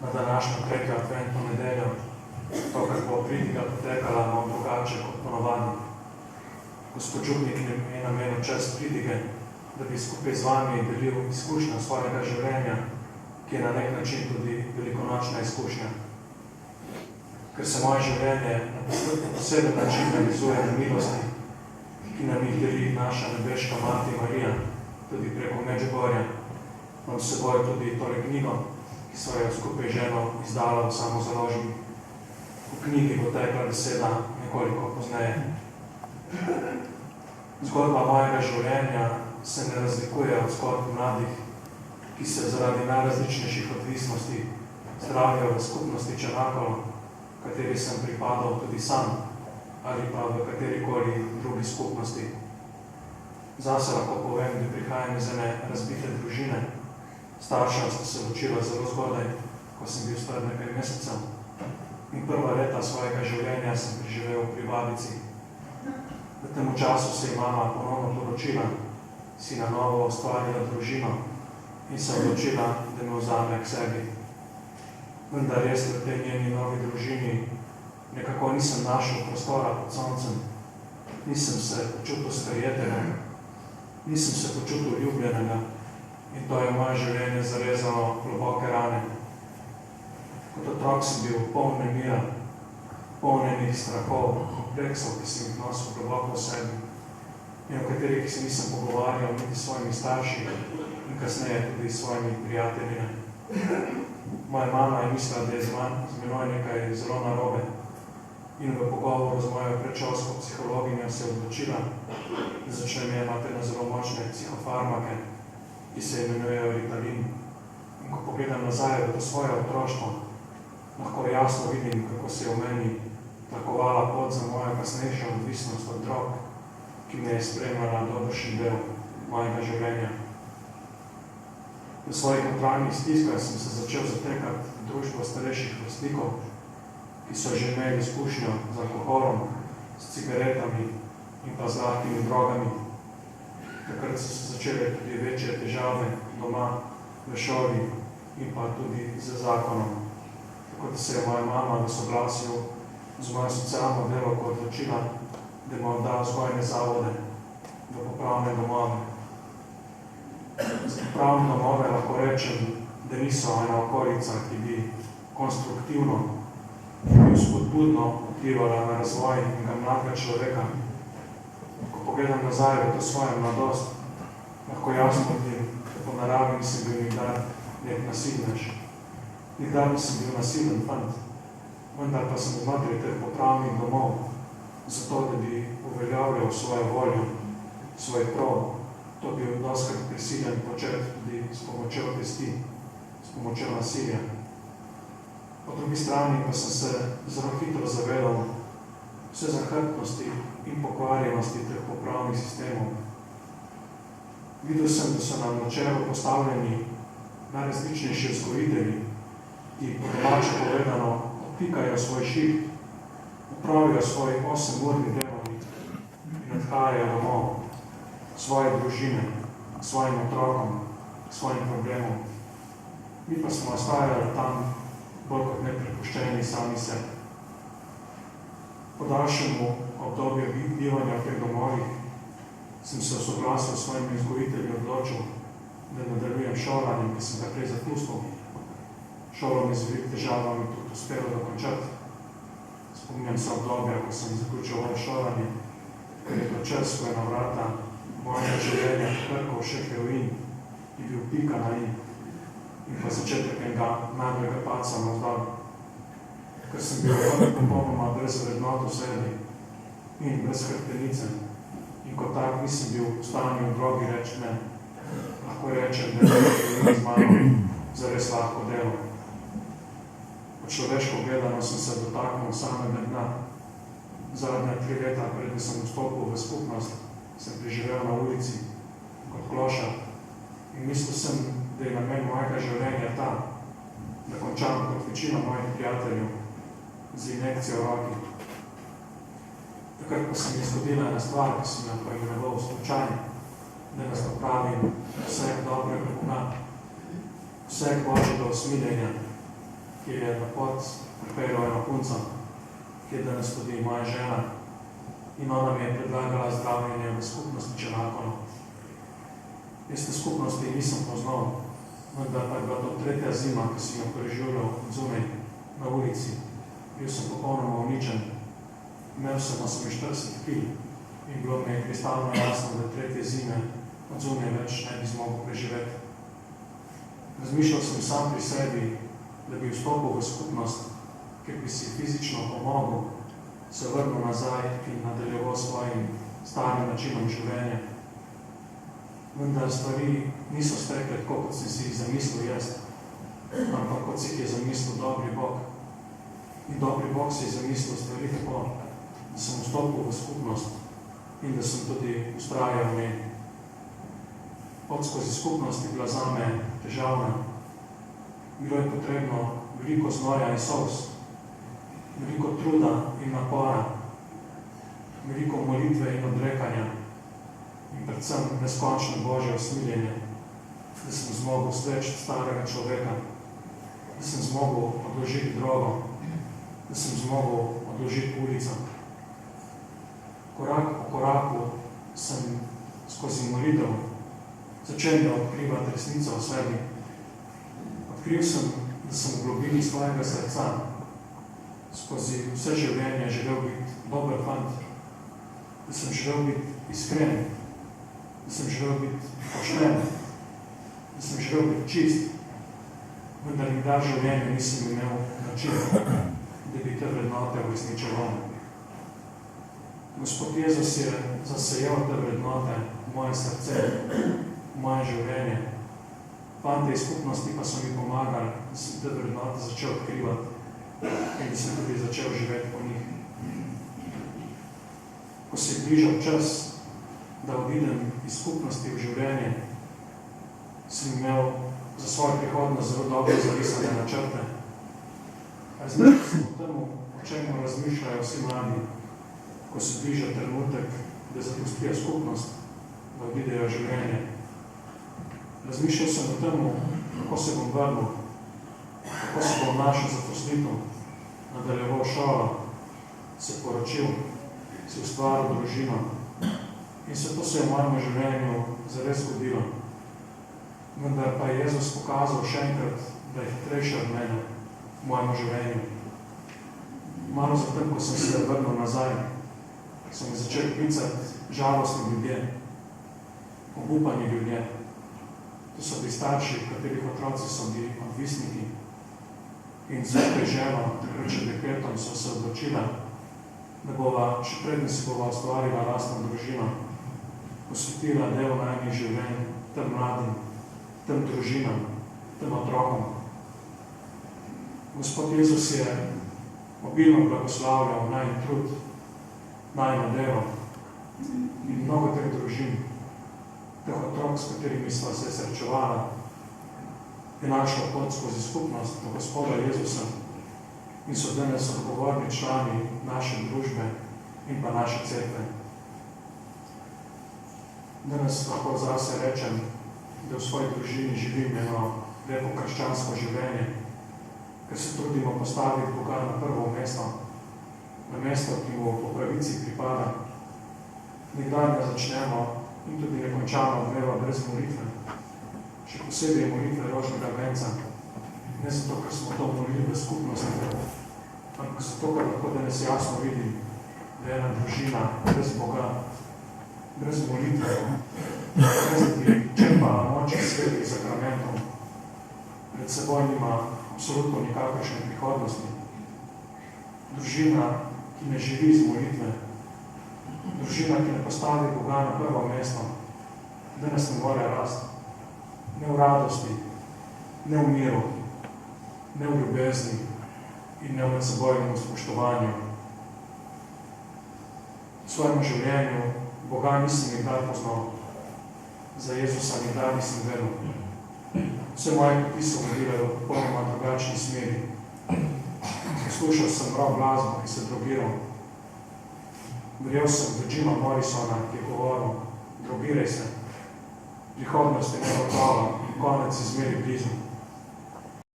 na današnjo tretjo adventno nedeljo, tokrat bo pridiga potekala malo drugače kot ponovadi. Gospod župnik je namenil čas pridige, da bi skupaj z vami delil izkušnjo svojega življenja, ki je na nek način tudi velikonočna izkušnja. Ker se moje življenje na poseben način navizuje na milosti, ki nam jih deli naša nebeška Mati Marija, tudi preko Medžugorja, imam s seboj tudi tole knjigo, ki so jo skupaj ženo izdala v samozaložbi. V knjigi bo tekla beseda nekoliko pozneje. Zgodba mojega življenja se ne razlikuje od zgodb mladih, ki se zaradi najrazličnejših odvisnosti zdravijo v skupnosti Črnakolo, v kateri sem pripadal tudi sam, ali pa v katerikoli drugi skupnosti. Zase lahko povem, da prihajam iz ene razbite družine. Starša sta se ločila zelo zgodaj, ko sem bil star nekaj mesecev. In prva leta svojega življenja sem preživel pri babici. V tem času se je mama ponovno poročila, si na novo ustvarila družino in se odločila, da me vzame k sebi. Vendar res v tej njeni novi družini nekako nisem našel prostora pod soncem, nisem se počutil sprejetega, nisem se počutil ljubljenega in to je moje življenje zarezalo globoke rane. Kot otrok sem bil poln nemira, polnenih strahov, kompleksov, ki sem jih nosil globoko v sebi in o katerih se nisem pogovarjal niti s svojimi starši in kasneje tudi s svojimi prijateljine. Moja mama je mislila, da je z menoj nekaj zelo narobe in v pogovoru z mojo predšolsko psihologinjo se je odločila, da začnem jemati na zelo močne psihofarmake, ki se imenujejo Ritalin. In ko pogledam nazaj v to svoje otroštvo, lahko jasno vidim, kako se je v meni tlakovala pot za mojo kasnejšo odvisnost od drog, ki me je spremljala dobršen del mojega življenja. V svojih notranjih stiskah sem se začel zatekati v družbo starejših vrstnikov, ki so že imeli izkušnjo z alkoholom, s cigaretami in pa z lahkimi drogami. Takrat so se začele tudi večje težave doma, v šoli in pa tudi z zakonom. Tako da se je moja mama v soglasju z mojo socialno delavko odločila, da me odda vzgojne zavode v popravne domove. Za popravne domove lahko rečem, da niso ena okolica, ki bi konstruktivno, ki bi spodbudno vplivala na razvoj enega mladega človeka. Ko pogledam nazaj v to svojo mladost, lahko jasno vidim, da po naravi nisem bil nikdar nek nasilnež. Nikdar nisem bil nasilen fant, vendar pa sem znotraj teh popravnih domov, zato da bi uveljavljal svojo voljo, svoj prav. To bi doskrat prisiljen početi tudi s pomočjo pesti, s pomočjo nasilja. Po drugi strani pa sem se zelo hitro zavedal vse zahrbtnosti in pokvarjenosti teh popravnih sistemov. Videl sem, da so nam na čelo postavljeni najrazličnejši vzgojitelji, ki po domače povedano opikajo svoj šiht, upravijo svoj 8-urni delovnik in odhajajo domov, svoje družine, svojim otrokom, svojim problemom. Mi pa smo ostajali tam bolj kot neprepuščeni sami sebi. Po daljšemu obdobju bivanja v teh domovih sem se v soglasju s svojimi vzgojitelji odločil, da nadaljujem šolanje, ki sem ga prej zapustil. Šolo mi z veliko težavami tudi uspelo dokončati. Spomnjam se obdobja, ko sem zaključil šolanje, ker je to čas, ko je na vrata mojega življenja prkal še heroin, ki bil pika na in pa začetek enega najboljega paca navzdal. Ker sem bil popolnoma brez vrednot v sebi in brez hrbtenice in kot tak nisem bil v stanju v drogi reči ne. Lahko rečem, da je z mano zares lahko delo. Po človeško gledano sem se dotaknil samega dna. Zadnja 3 leta, preden sem vstopil v skupnost, sem preživel na ulici kot kloša in mislil sem, da je namen mojega življenja ta, da končam kot večina mojih prijateljev z injekcijo v roki. Takrat pa se mi je zgodila ena stvar, ki sem jo poimenoval slučajno, da nas popravim vseh dobrega Boga, vseh Božjega usmiljenja ki je na pot pripeljal eno punco, ki je danes tudi moja žena. In ona mi je predlagala zdravljenje v skupnosti Čenakono. Jaz te skupnosti nisem poznal, vendar pa je bila to tretja zima, ki sem jo preživljal zunaj na ulici. Bil sem popolnoma uničen. Imel sem 48 kil in bilo mi je kristalno jasno, da tretje zime od zunaj več ne bi zmogel preživeti. Razmišljal sem sam pri sebi, da bi vstopil v skupnost, ker bi si fizično pomogel, se vrnil nazaj in nadaljeval svojim starim načinom življenja. Vendar stvari niso stekle tako, kot sem si jih zamislil jaz, ampak kot si jih je zamislil dobri Bog. In dobri Bog si je zamislil stvari tako, da sem vstopil v skupnost in da sem tudi ustrajal v njej. Pot skozi skupnost je bila zame težavna. Bilo je potrebno veliko znoja in solz, veliko truda in napora, veliko molitve in odrekanja in predvsem neskončno Božje usmiljenje, da sem zmogel sveč starega človeka, da sem zmogel odložiti drogo, da sem zmogel odložiti ulico. Korak po koraku sem skozi molitev začel odkrivati resnico o sebi. Odkril sem, da sem v globini svojega srca skozi vse življenje želel biti dober fant, da sem želel biti iskren, da sem želel biti pošten, da sem želel biti čist, vendar nikdar življenje nisem imel način, da bi te vrednote uresničeval. Gospod Jezus je zasejal te vrednote v moje srce, v moje življenje. Fante iz skupnosti pa so mi pomagali, da sem te vrednote začel odkrivati in da sem tudi začel živeti po njih. Ko se je bližal čas, da odidem iz skupnosti v življenje, sem imel za svojo prihodnost zelo dobro zarisane načrte. Razmišljal sem o tem, o čemu razmišljajo vsi mladi, ko se bliža trenutek, da zapustijo skupnost, da odidejo življenje. Razmišljal sem o tem, kako se bom vrnil, kako se bom našel zaposlitev, nadaljeval šolo, se poročil, si ustvaril družino. In vse to se je v mojem življenju zares zgodilo. Vendar pa je Jezus pokazal še enkrat, da je hitrejši od mene v mojem življenju. Malo zatem, ko sem se vrnil nazaj, so me začeli klicati žalostni ljudje, obupani ljudje. To so bili starši, katerih otroci so bili odvisniki in skupaj ženo, takrat še dekretom, so se odločila, da bova, še predtem si bova ustvarila lastno družino, posvetila del najnih življenj tem mladim, tem družinam, tem otrokom. Gospod Jezus je obilno blagoslavljal najin trud, najino delo in mnogo teh družin, teh otrok, s katerimi sva se srečevala, je našla pot skozi skupnost do Gospoda Jezusa in so danes odgovorni člani naše družbe in pa naše cerkve. Danes lahko zase rečem, da v svoji družini živim eno lepo krščansko življenje, ker se trudimo postaviti Boga na prvo mesto, na mesto, ki mu po pravici pripada. Nikdar ne začnemo in tudi ne končamo dneva brez molitve. Še posebej molitve rožnega venca. Ne zato, ker smo to molili v skupnosti, ampak zato, ker lahko danes jasno vidim, da je ena družina brez Boga, brez molitve, brez da bi črpala moč svetih sakramentov. Pred seboj nima absolutno nikakršne prihodnosti. Družina, ki ne živi iz molitve, družina, ki ne postavi Boga na prvo mesto, danes ne more rasti. Ne v radosti, ne v miru, ne v ljubezni in ne v medsebojnem spoštovanju. V svojem življenju Boga nisem nikdar poznal, za Jezusa nikdar nisem vedel. Vse moje poti so vodile v popolnoma drugačni smeri. Poslušal sem prav glasbo, ki se drogiral. Verjel sem v Jima Morrisona, ki je govoril, drogiraj se. Prihodnost je negotova in konec je zmeri blizu.